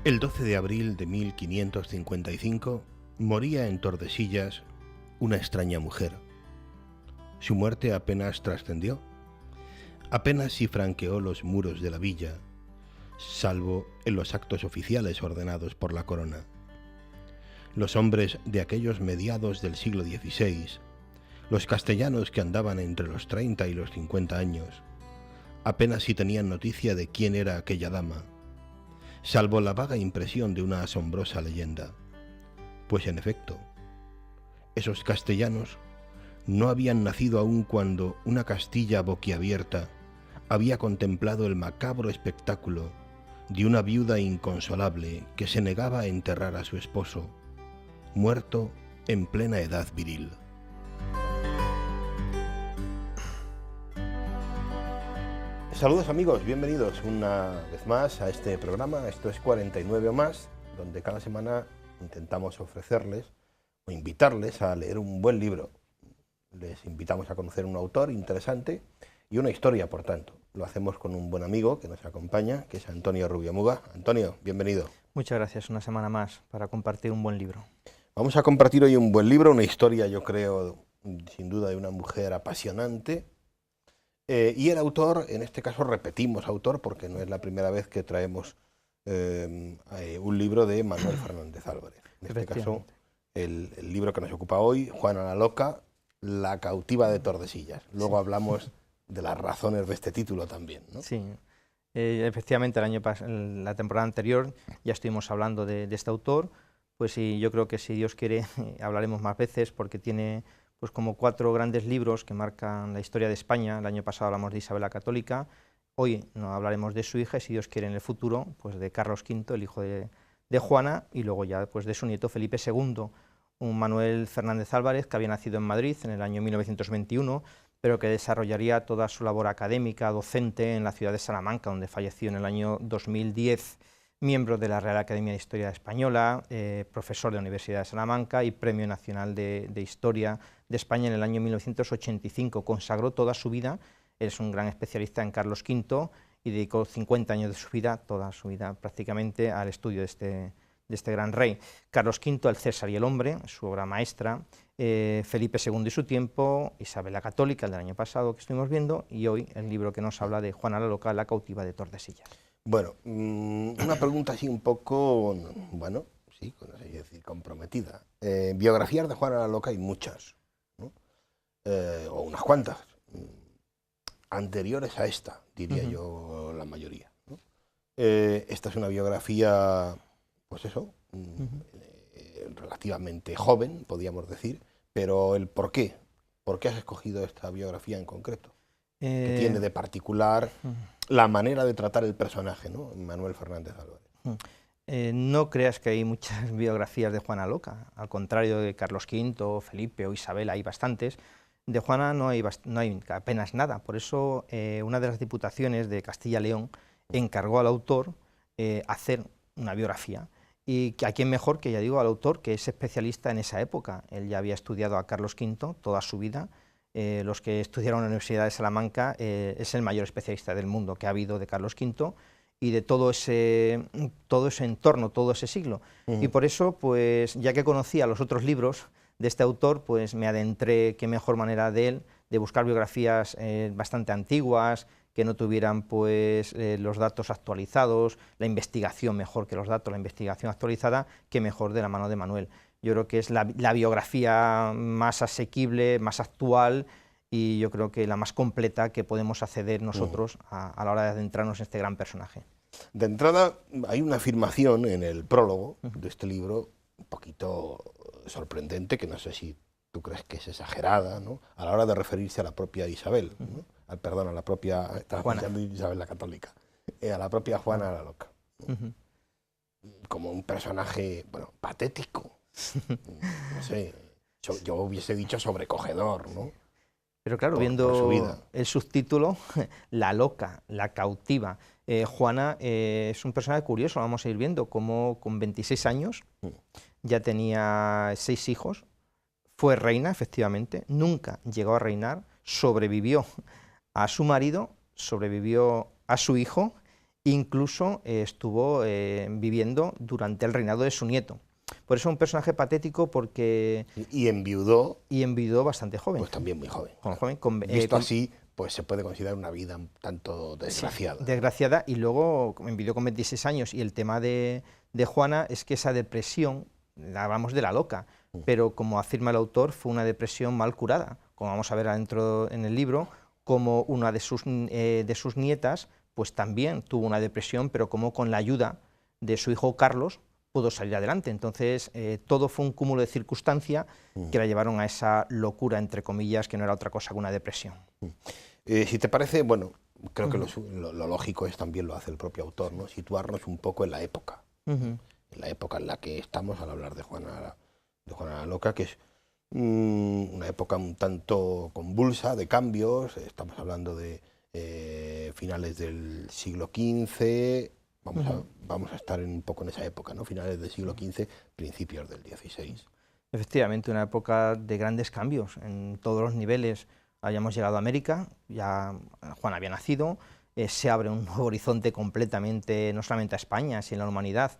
El 12 de abril de 1555 moría en Tordesillas una extraña mujer. Su muerte apenas trascendió, apenas si franqueó los muros de la villa, salvo en los actos oficiales ordenados por la corona. Los hombres de aquellos mediados del siglo XVI, los castellanos que andaban entre los 30 y los 50 años, apenas si tenían noticia de quién era aquella dama, salvo la vaga impresión de una asombrosa leyenda. Pues en efecto, esos castellanos no habían nacido aún cuando una Castilla boquiabierta había contemplado el macabro espectáculo de una viuda inconsolable que se negaba a enterrar a su esposo, muerto en plena edad viril. Saludos amigos, bienvenidos una vez más a este programa. Esto es 49 o más, donde cada semana intentamos ofrecerles o invitarles a leer un buen libro. Les invitamos a conocer un autor interesante y una historia, por tanto. Lo hacemos con un buen amigo que nos acompaña, que es Antonio Rubio Muga. Antonio, bienvenido. Muchas gracias, una semana más para compartir un buen libro. Vamos a compartir hoy un buen libro, una historia, yo creo, sin duda, de una mujer apasionante. Y el autor, en este caso repetimos autor, porque no es la primera vez que traemos un libro de Manuel Fernández Álvarez. En este caso, el libro que nos ocupa hoy, Juana la Loca, la cautiva de Tordesillas. Luego hablamos de las razones de este título también, ¿no? Sí, efectivamente la temporada anterior ya estuvimos hablando de este autor, pues sí, yo creo que si Dios quiere hablaremos más veces, porque tiene pues como 4 grandes libros que marcan la historia de España. El año pasado hablamos de Isabel la Católica, hoy no hablaremos de su hija y si Dios quiere en el futuro, pues de Carlos V, el hijo de Juana, y luego ya pues de su nieto Felipe II, un Manuel Fernández Álvarez que había nacido en Madrid en el año 1921, pero que desarrollaría toda su labor académica, docente, en la ciudad de Salamanca, donde falleció en el año 2010, miembro de la Real Academia de Historia Española, profesor de la Universidad de Salamanca y Premio Nacional de Historia de España en el año 1985. Consagró toda su vida, es un gran especialista en Carlos V y dedicó 50 años de su vida, toda su vida prácticamente, al estudio de este gran rey. Carlos V, El César y el hombre, su obra maestra, Felipe II y su tiempo, Isabel la Católica, el del año pasado que estuvimos viendo, y hoy el libro que nos habla de Juana la Loca, la cautiva de Tordesillas. Bueno, una pregunta así un poco, bueno, sí, no sé decir, comprometida. Biografías de Juana la Loca hay muchas, ¿no? O unas cuantas, anteriores a esta, diría yo, la mayoría, ¿no? Esta es una biografía, pues eso, relativamente joven, podríamos decir, pero el por qué has escogido esta biografía en concreto, que tiene de particular la manera de tratar el personaje, ¿no? Manuel Fernández Álvarez. No creas que hay muchas biografías de Juana Loca, al contrario de Carlos V, Felipe o Isabel, hay bastantes. De Juana no hay apenas nada, por eso una de las diputaciones de Castilla y León encargó al autor hacer una biografía. Y a quién mejor que, ya digo, al autor, que es especialista en esa época. Él ya había estudiado a Carlos V toda su vida. Los que estudiaron en la Universidad de Salamanca, es el mayor especialista del mundo que ha habido de Carlos V y de todo ese entorno, todo ese siglo. Y por eso, pues ya que conocía los otros libros de este autor, pues me adentré, qué mejor manera de él, de buscar biografías bastante antiguas, que no tuvieran pues los datos actualizados, la investigación mejor que los datos, la investigación actualizada, que mejor de la mano de Manuel. Yo creo que es la biografía más asequible, más actual y yo creo que la más completa que podemos acceder nosotros a la hora de adentrarnos en este gran personaje. De entrada, hay una afirmación en el prólogo de este libro un poquito sorprendente, que no sé si tú crees que es exagerada, ¿no? A la hora de referirse a la propia Isabel, ¿no? Perdón, a la propia Isabel la Católica, a la propia Juana la Loca, ¿no? Como un personaje, bueno, patético, no sé, yo hubiese dicho sobrecogedor, ¿no? Pero claro, viendo el subtítulo, La Loca, la cautiva, Juana es un personaje curioso, vamos a ir viendo cómo con 26 años ya tenía 6 hijos, fue reina efectivamente, nunca llegó a reinar, sobrevivió a su marido, sobrevivió a su hijo incluso estuvo viviendo durante el reinado de su nieto. Por eso es un personaje patético porque... Y enviudó. Y enviudó bastante joven. Pues también muy joven. Visto así, pues se puede considerar una vida un tanto desgraciada. Sí, desgraciada, y luego enviudó con 26 años, y el tema de Juana es que esa depresión, hablamos de la loca, pero como afirma el autor, fue una depresión mal curada, como vamos a ver adentro en el libro, como una de sus nietas, pues también tuvo una depresión, pero como con la ayuda de su hijo Carlos, pudo salir adelante. Entonces, todo fue un cúmulo de circunstancias que la llevaron a esa locura, entre comillas, que no era otra cosa que una depresión. Si te parece, bueno, creo que lo lógico es, también lo hace el propio autor, ¿no? Situarnos un poco en la época, en la época en la que estamos al hablar de Juana la Loca, que es una época un tanto convulsa, de cambios. Estamos hablando de finales del siglo XV, vamos a estar un poco en esa época, ¿no? Finales del siglo XV, principios del XVI. Efectivamente, una época de grandes cambios en todos los niveles. Habíamos llegado a América, ya Juan había nacido, se abre un nuevo horizonte completamente, no solamente a España, sino a la humanidad,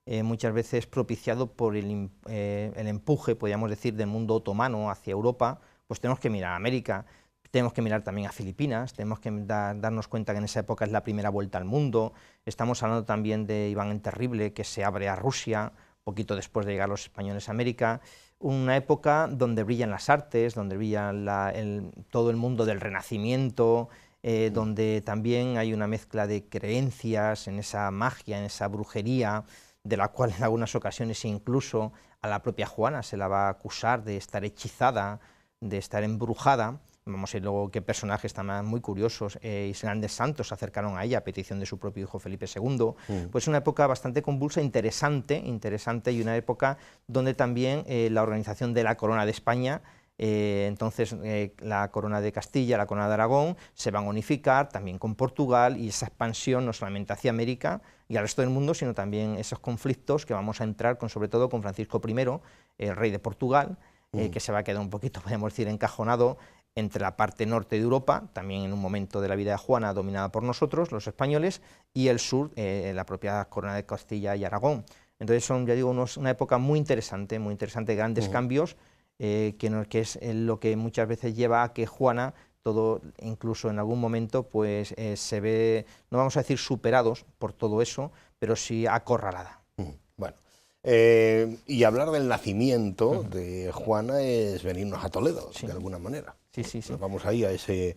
muchas veces propiciado por el empuje, podríamos decir, del mundo otomano hacia Europa. Pues tenemos que mirar a América, tenemos que mirar también a Filipinas, tenemos que darnos cuenta que en esa época es la primera vuelta al mundo. Estamos hablando también de Iván el Terrible, que se abre a Rusia, poquito después de llegar los españoles a América. Una época donde brillan las artes, donde brilla todo el mundo del Renacimiento, donde también hay una mezcla de creencias en esa magia, en esa brujería, de la cual en algunas ocasiones incluso a la propia Juana se la va a acusar de estar hechizada, de estar embrujada. Vamos a ver luego qué personajes también muy curiosos y grandes santos se acercaron a ella a petición de su propio hijo Felipe II. Pues una época bastante convulsa, interesante, y una época donde también la organización de la Corona de España, entonces la Corona de Castilla, la Corona de Aragón, se van a unificar también con Portugal, y esa expansión no solamente hacia América y al resto del mundo, sino también esos conflictos que vamos a entrar sobre todo con Francisco I, el rey de Portugal, que se va a quedar un poquito, podemos decir, encajonado entre la parte norte de Europa, también en un momento de la vida de Juana dominada por nosotros, los españoles, y el sur, la propia Corona de Castilla y Aragón. Entonces son, ya digo, una época muy interesante, grandes cambios, que es lo que muchas veces lleva a que Juana, todo, incluso en algún momento, pues se ve, no vamos a decir superados por todo eso, pero sí acorralada. Bueno, y hablar del nacimiento de Juana es venirnos a Toledo, de alguna manera. Sí. Nos vamos ahí a ese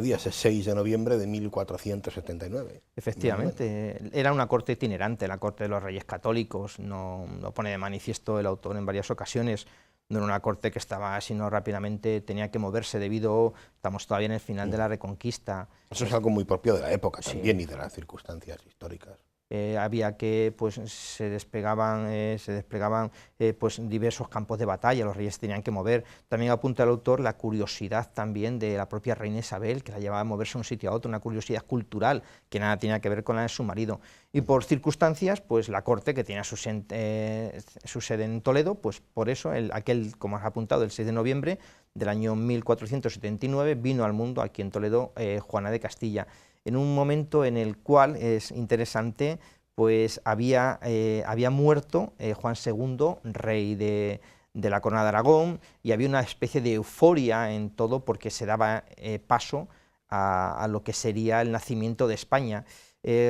día, ese 6 de noviembre de 1479. Efectivamente, era una corte itinerante, la corte de los reyes católicos, no pone de manifiesto el autor en varias ocasiones. No era una corte que estaba, sino rápidamente tenía que moverse estamos todavía en el final de la Reconquista. Eso es algo muy propio de la época también y de las circunstancias históricas. Había que, pues se desplegaban pues diversos campos de batalla, los reyes tenían que mover. También apunta el autor la curiosidad también de la propia reina Isabel, que la llevaba a moverse de un sitio a otro, una curiosidad cultural que nada tenía que ver con la de su marido. Y por circunstancias, pues la corte, que tenía su sede en Toledo, pues por eso, como has apuntado, el 6 de noviembre del año 1479, vino al mundo aquí en Toledo Juana de Castilla, en un momento en el cual, es interesante, pues había muerto Juan II, rey de la Corona de Aragón, y había una especie de euforia en todo porque se daba paso a lo que sería el nacimiento de España.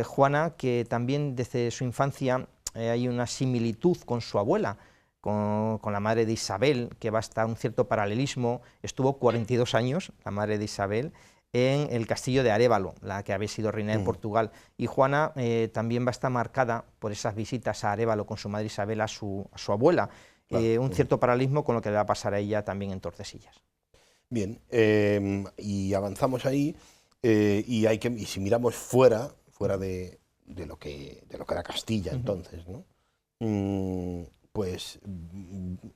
Juana, que también desde su infancia hay una similitud con su abuela, con la madre de Isabel, que va a estar un cierto paralelismo. Estuvo 42 años, la madre de Isabel, en el castillo de Arévalo, la que había sido reina de Portugal. Y Juana también va a estar marcada por esas visitas a Arévalo con su madre Isabel a su abuela. Claro. Un cierto paralelismo con lo que le va a pasar a ella también en Tordesillas. Bien, y avanzamos ahí, y si miramos fuera de lo que era Castilla entonces, ¿no? Pues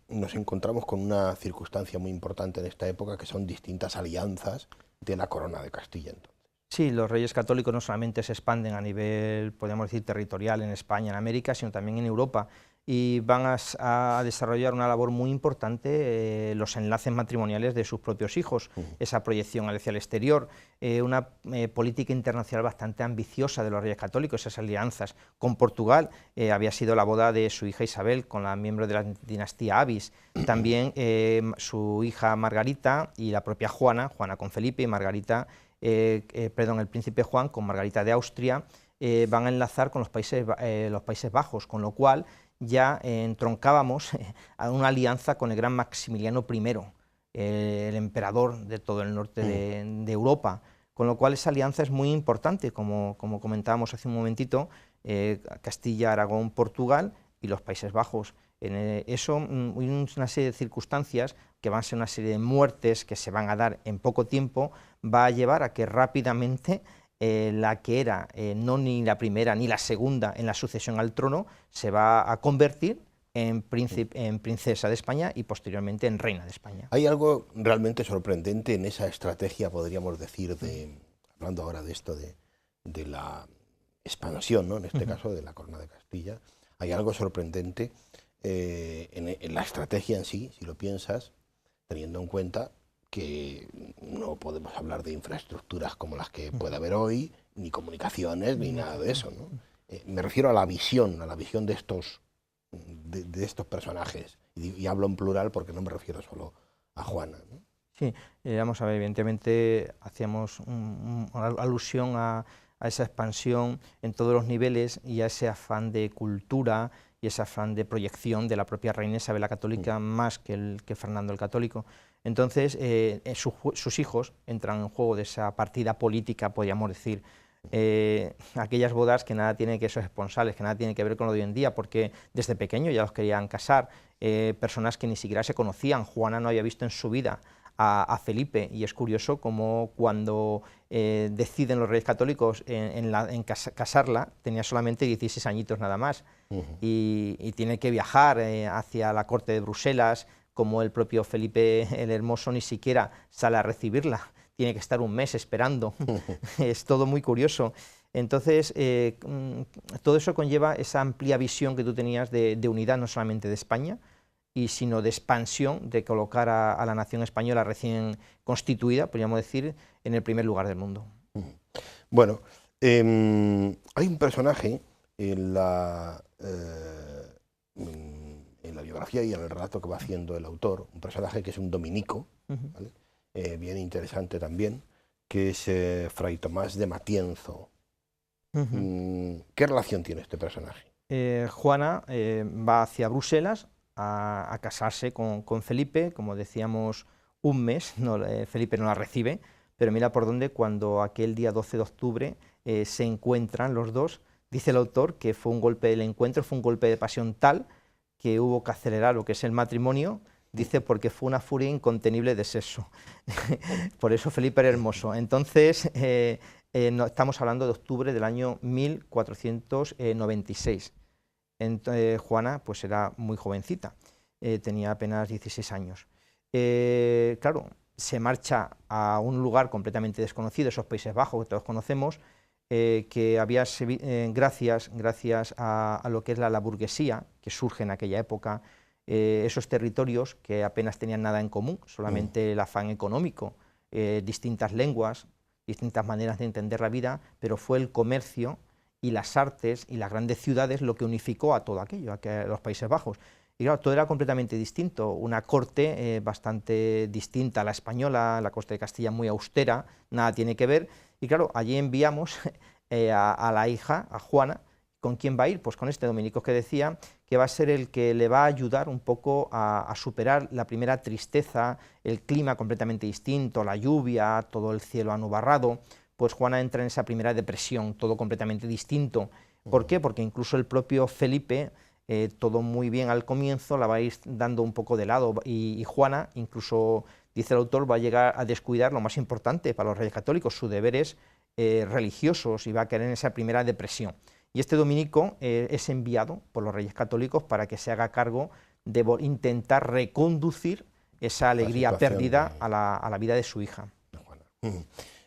nos encontramos con una circunstancia muy importante en esta época, que son distintas alianzas de la Corona de Castilla entonces. Sí, los reyes católicos no solamente se expanden a nivel, podríamos decir, territorial en España, en América, sino también en Europa. y van a desarrollar una labor muy importante, los enlaces matrimoniales de sus propios hijos, esa proyección hacia el exterior, una política internacional bastante ambiciosa de los Reyes Católicos, esas alianzas. Con Portugal había sido la boda de su hija Isabel con la miembro de la dinastía Avis, también su hija Margarita y la propia Juana con Felipe, y Margarita, el príncipe Juan con Margarita de Austria, van a enlazar con los Países Bajos, con lo cual ya entroncábamos a una alianza con el gran Maximiliano I, el emperador de todo el norte de Europa, con lo cual esa alianza es muy importante, como comentábamos hace un momentito, Castilla, Aragón, Portugal y los Países Bajos. Eso, una serie de circunstancias que van a ser una serie de muertes que se van a dar en poco tiempo, va a llevar a que rápidamente la que era no ni la primera ni la segunda en la sucesión al trono se va a convertir en princesa de España y posteriormente en reina de España. Hay algo realmente sorprendente en esa estrategia, podríamos decir, hablando ahora de esto de la expansión, ¿no? En este caso de la Corona de Castilla. Hay algo sorprendente en la estrategia en sí, si lo piensas, teniendo en cuenta que no podemos hablar de infraestructuras como las que puede haber hoy, ni comunicaciones, ni nada de eso, ¿no? Me refiero a la visión de estos personajes, y hablo en plural porque no me refiero solo a Juana, ¿no? Sí, vamos a ver, evidentemente hacíamos alusión a esa expansión en todos los niveles y a ese afán de cultura y ese afán de proyección de la propia reina Isabel la Católica más que Fernando el Católico. Entonces, sus hijos entran en juego de esa partida política, podríamos decir, aquellas bodas que nada tienen que esos esponsales, que nada tienen que ver con lo de hoy en día, porque desde pequeño ya los querían casar, personas que ni siquiera se conocían. Juana no había visto en su vida a Felipe, y es curioso como cuando deciden los Reyes Católicos en casarla, tenía solamente 16 añitos nada más, y tiene que viajar hacia la corte de Bruselas, como el propio Felipe el Hermoso ni siquiera sale a recibirla, tiene que estar un mes esperando. Es todo muy curioso. Entonces, todo eso conlleva esa amplia visión que tú tenías de unidad, no solamente de España, sino de expansión, de colocar a la nación española recién constituida, podríamos decir, en el primer lugar del mundo. Bueno, hay un personaje en la biografía y en el relato que va haciendo el autor, un personaje que es un dominico, ¿vale? Bien interesante también, que es Fray Tomás de Matienzo. ¿Qué relación tiene este personaje? Juana va hacia Bruselas a casarse con Felipe, como decíamos, un mes, Felipe no la recibe, pero mira por dónde, cuando aquel día 12 de octubre se encuentran los dos, dice el autor que fue un golpe del encuentro, fue un golpe de pasión tal que hubo que acelerar lo que es el matrimonio, dice, porque fue una furia incontenible de sexo. Por eso Felipe era hermoso. Entonces, estamos hablando de octubre del año 1496. Juana pues era muy jovencita, tenía apenas 16 años. Claro, se marcha a un lugar completamente desconocido, esos Países Bajos que todos conocemos, que había, gracias a lo que es la burguesía, que surge en aquella época, esos territorios que apenas tenían nada en común, solamente el afán económico, distintas lenguas, distintas maneras de entender la vida, pero fue el comercio y las artes y las grandes ciudades lo que unificó a todo aquello, a los Países Bajos. Y claro, todo era completamente distinto, una corte bastante distinta a la española, la corte de Castilla muy austera, nada tiene que ver, y claro, allí enviamos a la hija, a Juana. ¿Con quién va a ir? Pues con este dominico que decía, que va a ser el que le va a ayudar un poco a superar la primera tristeza, el clima completamente distinto, la lluvia, todo el cielo anubarrado. Pues Juana entra en esa primera depresión, todo completamente distinto. ¿Por qué? Porque incluso el propio Felipe, todo muy bien al comienzo, la va a ir dando un poco de lado, y Juana, incluso, dice el autor, va a llegar a descuidar lo más importante para los Reyes Católicos, sus deberes religiosos, y va a caer en esa primera depresión. Y este dominico es enviado por los Reyes Católicos para que se haga cargo de intentar reconducir esa alegría perdida a la vida de su hija.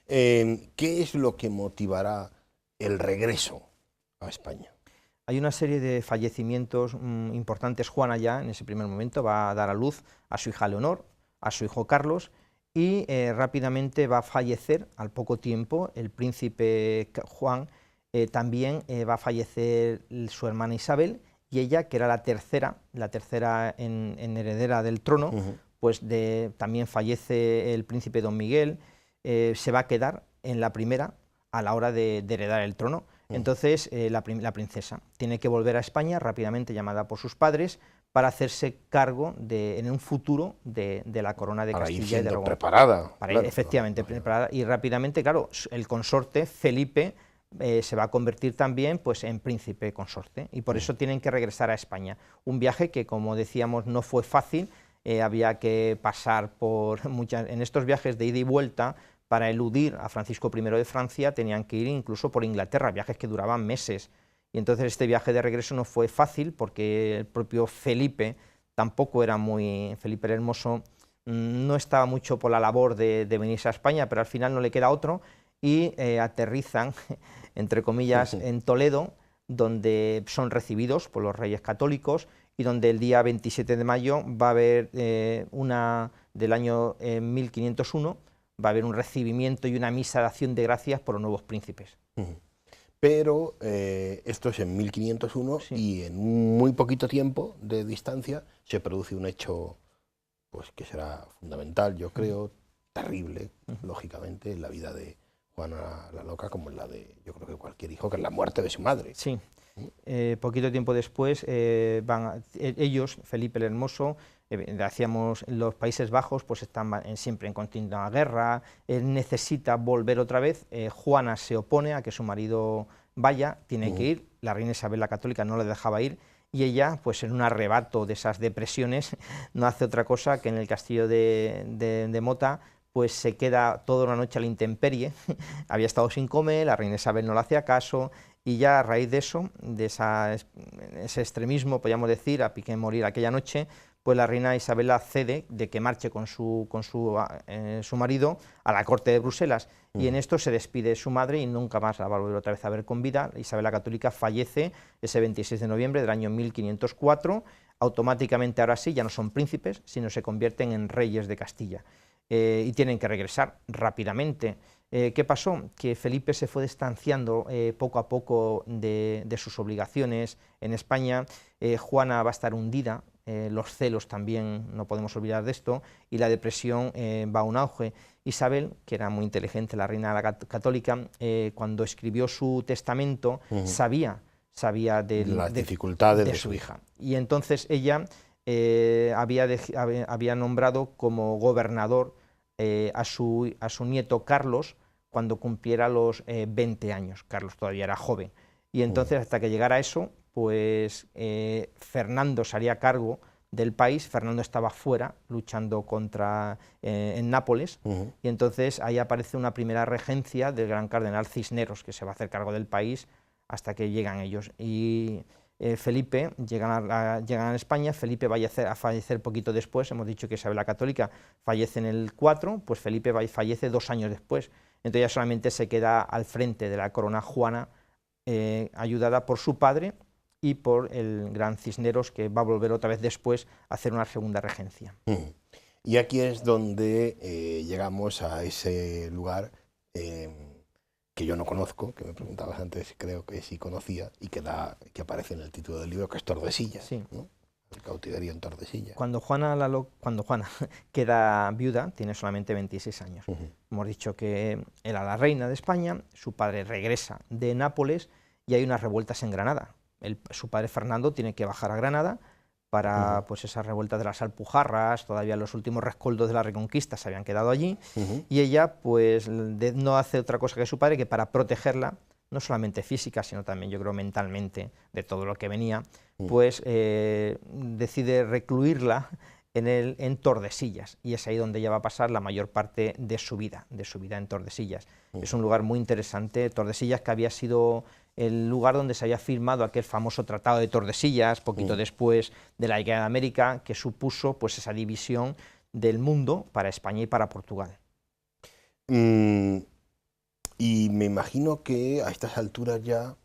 ¿Qué es lo que motivará el regreso a España? hay una serie de fallecimientos importantes. Juana ya en ese primer momento va a dar a luz a su hija Leonor, a su hijo Carlos, y rápidamente va a fallecer al poco tiempo el príncipe Juan. También va a fallecer su hermana Isabel, y ella, que era la tercera en heredera del trono, pues también fallece el príncipe Don Miguel. Se va a quedar en la primera a la hora de heredar el trono. Entonces la princesa tiene que volver a España rápidamente, llamada por sus padres, para hacerse cargo en un futuro de la corona de Castilla y de Aragón. Preparada. Claro, efectivamente, preparada. Y rápidamente, claro, el consorte Felipe se va a convertir también, pues, en príncipe consorte, y por eso tienen que regresar a España. Un viaje que, como decíamos, no fue fácil. Había que pasar por en estos viajes de ida y vuelta. Para eludir a Francisco I de Francia tenían que ir incluso por Inglaterra, viajes que duraban meses. Y entonces este viaje de regreso no fue fácil, porque el propio Felipe tampoco era Felipe el Hermoso no estaba mucho por la labor de venirse a España, pero al final no le queda otro, y aterrizan, entre comillas, en Toledo, donde son recibidos por los Reyes Católicos, y donde el día 27 de mayo va a haber del año 1501, va a haber un recibimiento y una misa de acción de gracias por los nuevos príncipes. Pero esto es en 1501, sí. Y en muy poquito tiempo de distancia se produce un hecho, pues, que será fundamental, yo creo, terrible, lógicamente, en la vida de Juana la Loca, como en la de, yo creo que cualquier hijo, que es la muerte de su madre. Sí. Poquito tiempo después ellos, Felipe el Hermoso, decíamos, los Países Bajos pues están siempre en continua guerra. Él necesita volver otra vez. Juana se opone a que su marido vaya, tiene que ir. La reina Isabel la Católica no le dejaba ir, y ella, pues en un arrebato de esas depresiones, no hace otra cosa que en el castillo de Mota, pues se queda toda una noche a la intemperie. Había estado sin comer, la reina Isabel no le hacía caso, y ya a raíz de eso, de ese extremismo, podríamos decir, a pique morir aquella noche, pues la reina Isabel cede de que marche con su marido a la corte de Bruselas, y en esto se despide su madre y nunca más la va a volver otra vez a ver con vida. Isabel la Católica fallece ese 26 de noviembre del año 1504, automáticamente ahora sí ya no son príncipes, sino se convierten en reyes de Castilla, y tienen que regresar rápidamente. ¿Qué pasó? Que Felipe se fue distanciando poco a poco de sus obligaciones en España. Juana va a estar hundida, los celos también, no podemos olvidar de esto, y la depresión va a un auge. Isabel, que era muy inteligente, la reina católica, cuando escribió su testamento, sabía de las dificultades de su hija. Y entonces ella había nombrado como gobernador a su nieto Carlos cuando cumpliera los 20 años. Carlos todavía era joven. Y entonces, hasta que llegara eso, pues Fernando se haría cargo del país. Fernando estaba fuera, luchando en Nápoles, y entonces ahí aparece una primera regencia del gran cardenal Cisneros, que se va a hacer cargo del país hasta que llegan ellos. Y Felipe, llegan a España. Felipe va a fallecer poquito después. Hemos dicho que Isabel la Católica fallece en el 4, pues Felipe fallece 2 años después. Entonces ya solamente se queda al frente de la corona Juana, ayudada por su padre y por el gran Cisneros, que va a volver otra vez después a hacer una segunda regencia. Y aquí es donde llegamos a ese lugar que yo no conozco, que me preguntabas antes, creo que sí conocía, y que aparece en el título del libro, que es Tordesillas, sí, ¿no? El cautiverio en Tordesillas. Cuando Juana queda viuda, tiene solamente 26 años. Hemos dicho que era la reina de España, su padre regresa de Nápoles y hay unas revueltas en Granada. Su padre Fernando tiene que bajar a Granada para pues esas revueltas de las Alpujarras. Todavía los últimos rescoldos de la Reconquista se habían quedado allí, y ella pues no hace otra cosa que su padre, que para protegerla, no solamente física, sino también, yo creo, mentalmente, de todo lo que venía, pues decide recluirla en Tordesillas, y es ahí donde ella va a pasar la mayor parte de su vida en Tordesillas. Es un lugar muy interesante. Tordesillas, que había sido el lugar donde se había firmado aquel famoso Tratado de Tordesillas, poquito después de la Guerra de América, que supuso pues esa división del mundo para España y para Portugal. Y me imagino que a estas alturas ya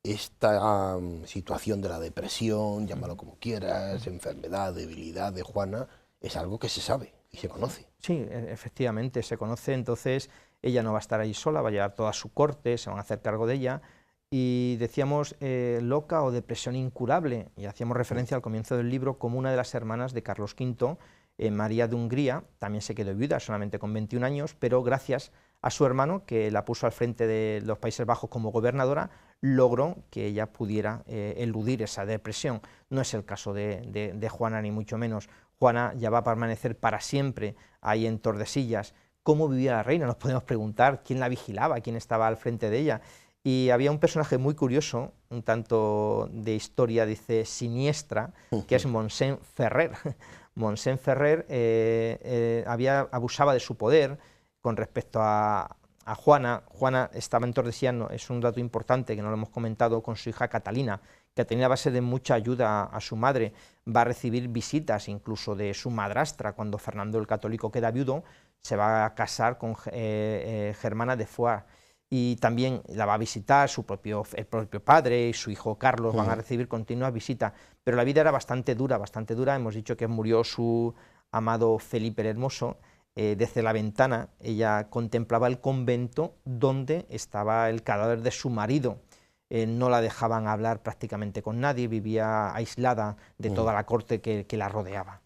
esta situación de la depresión, llámalo como quieras, enfermedad, debilidad de Juana, es algo que se sabe y se conoce. Sí, efectivamente, se conoce. Entonces ella no va a estar ahí sola, va a llevar toda su corte, se van a hacer cargo de ella, y decíamos loca o depresión incurable, y hacíamos referencia al comienzo del libro como una de las hermanas de Carlos V, María de Hungría, también se quedó viuda solamente con 21 años, pero gracias a su hermano, que la puso al frente de los Países Bajos como gobernadora, logró que ella pudiera eludir esa depresión. No es el caso de Juana, ni mucho menos. Juana ya va a permanecer para siempre ahí en Tordesillas. ¿Cómo vivía la reina? Nos podemos preguntar quién la vigilaba, quién estaba al frente de ella. Y había un personaje muy curioso, un tanto de historia, dice, siniestra, que es Montseny Ferrer. Montseny Ferrer abusaba de su poder con respecto a Juana. Juana estaba en Tordesillas, es un dato importante que no lo hemos comentado, con su hija Catalina, que tenía base de mucha ayuda a su madre. Va a recibir visitas incluso de su madrastra. Cuando Fernando el Católico queda viudo, se va a casar con Germana de Foix, y también la va a visitar el propio padre y su hijo Carlos, van a recibir continuas visitas, pero la vida era bastante dura, hemos dicho que murió su amado Felipe el Hermoso. Desde la ventana ella contemplaba el convento donde estaba el cadáver de su marido. No la dejaban hablar prácticamente con nadie, vivía aislada de toda la corte que la rodeaba.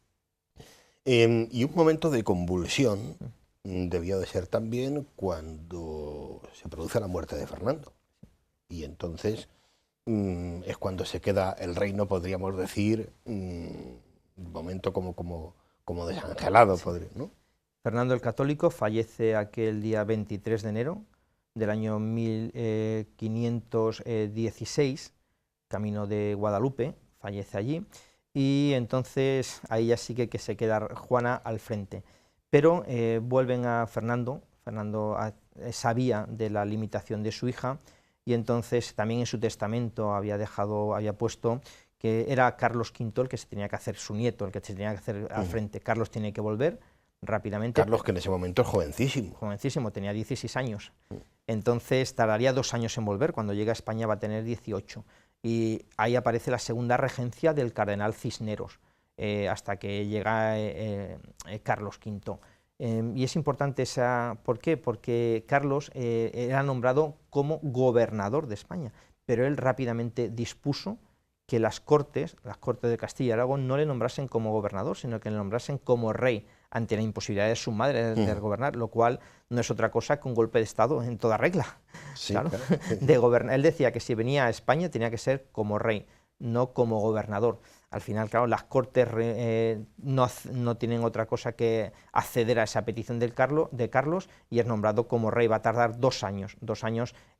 Y un momento de convulsión debió de ser también cuando se produce la muerte de Fernando. Y entonces es cuando se queda el reino, podríamos decir, un momento como desangelado, ¿no? Fernando el Católico fallece aquel día 23 de enero del año 1516, camino de Guadalupe, fallece allí, y entonces ahí ya sí que se queda Juana al frente. Pero vuelven a Fernando sabía de la limitación de su hija, y entonces también en su testamento había puesto que era Carlos V el que se tenía que hacer, su nieto, el que se tenía que hacer al frente. Carlos tiene que volver rápidamente. Carlos, que en ese momento es jovencísimo. Jovencísimo, tenía 16 años. Entonces tardaría 2 años en volver, cuando llega a España va a tener 18. Y ahí aparece la segunda regencia del cardenal Cisneros, hasta que llega Carlos V. Y es importante ¿por qué? Porque Carlos era nombrado como gobernador de España, pero él rápidamente dispuso que las Cortes de Castilla y Aragón no le nombrasen como gobernador, sino que le nombrasen como rey, ante la imposibilidad de su madre de gobernar, lo cual no es otra cosa que un golpe de Estado en toda regla. Sí, claro. claro. Él decía que si venía a España tenía que ser como rey, no como gobernador. Al final, claro, las Cortes no tienen otra cosa que acceder a esa petición de Carlos, y es nombrado como rey. Va a tardar 2 años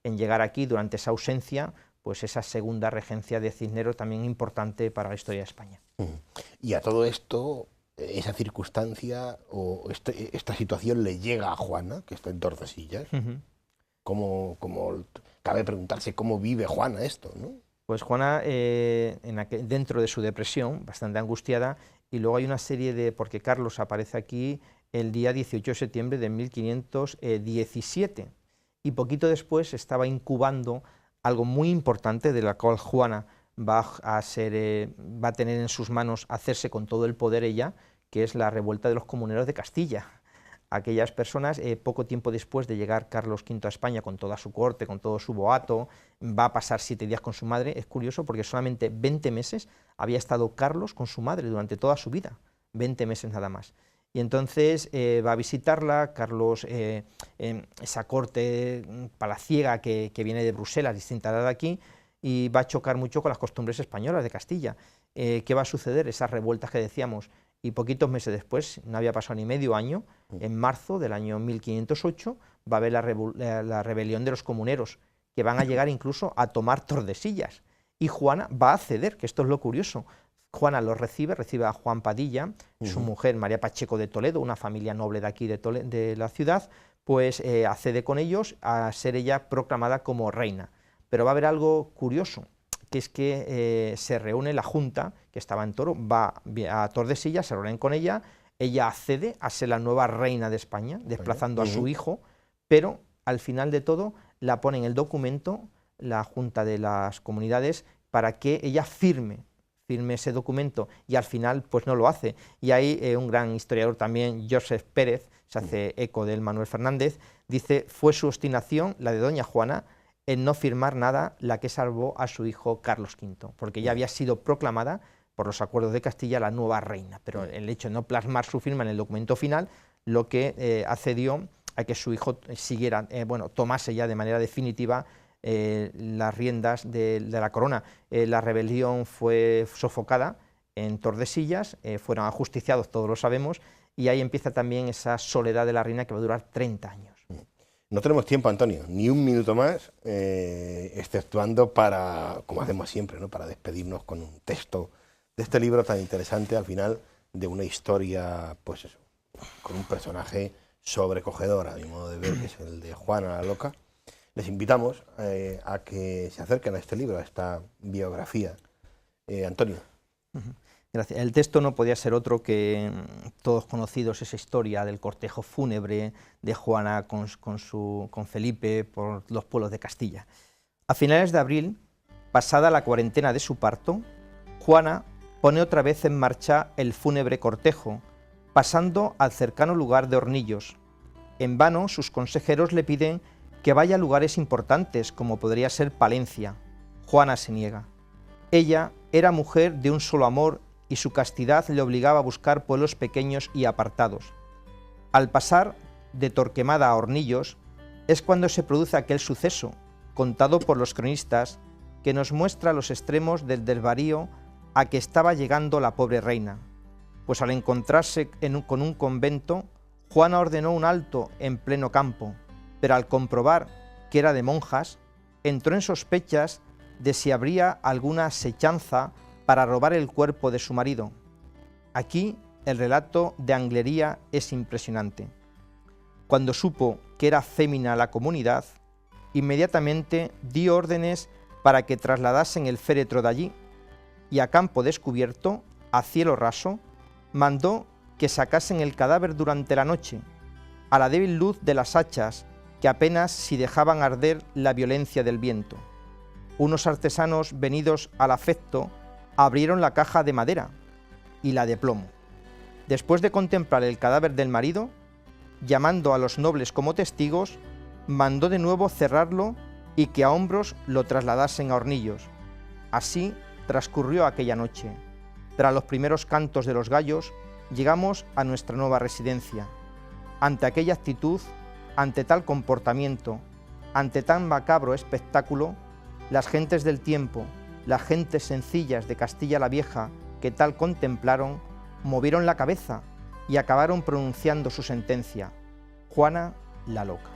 en llegar aquí. Durante esa ausencia, pues esa segunda regencia de Cisneros, también importante para la historia de España. Y a todo esto, esa circunstancia o esta situación le llega a Juana, que está en Tordesillas. ¿Cómo cabe preguntarse cómo vive Juana esto, ¿no? Pues Juana, dentro de su depresión, bastante angustiada, y luego hay una serie porque Carlos aparece aquí el día 18 de septiembre de 1517, y poquito después estaba incubando algo muy importante, de la cual Juana va a tener en sus manos hacerse con todo el poder ella, que es la revuelta de los comuneros de Castilla. Aquellas personas, poco tiempo después de llegar Carlos V a España con toda su corte, con todo su boato, va a pasar 7 días con su madre. Es curioso porque solamente 20 meses había estado Carlos con su madre durante toda su vida, 20 meses nada más. Y entonces va a visitarla. Carlos, esa corte palaciega que viene de Bruselas, distinta de aquí, y va a chocar mucho con las costumbres españolas de Castilla. ¿Qué va a suceder? Esas revueltas que decíamos. Y poquitos meses después, no había pasado ni medio año, en marzo del año 1508, va a haber la rebelión de los comuneros, que van a llegar incluso a tomar Tordesillas. Y Juana va a ceder, que esto es lo curioso. Juana los recibe a Juan Padilla, su mujer María Pacheco de Toledo, una familia noble de aquí de la ciudad, pues accede con ellos a ser ella proclamada como reina. Pero va a haber algo curioso, que es que se reúne la Junta, que estaba en Toro, va a Tordesillas, se reúnen con ella accede a ser la nueva reina de España, desplazando a su hijo, pero al final de todo la pone en el documento la Junta de las Comunidades para que ella firme ese documento, y al final pues no lo hace. Y ahí un gran historiador también, Joseph Pérez, se hace eco del Manuel Fernández, dice: fue su obstinación, la de doña Juana, en no firmar nada, la que salvó a su hijo Carlos V, porque ya había sido proclamada por los acuerdos de Castilla la nueva reina, pero el hecho de no plasmar su firma en el documento final, lo que accedió a que su hijo siguiera, tomase ya de manera definitiva las riendas de la corona. La rebelión fue sofocada en Tordesillas, fueron ajusticiados, todos lo sabemos, y ahí empieza también esa soledad de la reina que va a durar 30 años. No tenemos tiempo, Antonio, ni un minuto más, exceptuando para, como hacemos siempre, ¿no?, para despedirnos con un texto de este libro tan interesante, al final, de una historia, pues eso, con un personaje sobrecogedor, a mi modo de ver, que es el de Juana la Loca. Les invitamos a que se acerquen a este libro, a esta biografía. Antonio. Gracias. El texto no podía ser otro que todos conocidos, esa historia del cortejo fúnebre de Juana con Felipe por los pueblos de Castilla. A finales de abril, pasada la cuarentena de su parto, Juana pone otra vez en marcha el fúnebre cortejo, pasando al cercano lugar de Hornillos. En vano sus consejeros le piden que vaya a lugares importantes, como podría ser Palencia. Juana se niega. Ella era mujer de un solo amor y su castidad le obligaba a buscar pueblos pequeños y apartados. Al pasar de Torquemada a Hornillos es cuando se produce aquel suceso, contado por los cronistas, que nos muestra los extremos del desvarío a que estaba llegando la pobre reina, pues al encontrarse con un convento, Juana ordenó un alto en pleno campo, pero al comprobar que era de monjas, entró en sospechas de si habría alguna asechanza para robar el cuerpo de su marido. Aquí el relato de Anglería es impresionante. Cuando supo que era fémina la comunidad, inmediatamente dio órdenes para que trasladasen el féretro de allí, y a campo descubierto, a cielo raso, mandó que sacasen el cadáver durante la noche, a la débil luz de las hachas, que apenas si dejaban arder la violencia del viento. Unos artesanos venidos al afecto abrieron la caja de madera y la de plomo. Después de contemplar el cadáver del marido, llamando a los nobles como testigos, mandó de nuevo cerrarlo y que a hombros lo trasladasen a Hornillos. Así transcurrió aquella noche. Tras los primeros cantos de los gallos, llegamos a nuestra nueva residencia. Ante aquella actitud, ante tal comportamiento, ante tan macabro espectáculo, las gentes del tiempo, las gentes sencillas de Castilla la Vieja que tal contemplaron, movieron la cabeza y acabaron pronunciando su sentencia: Juana la Loca.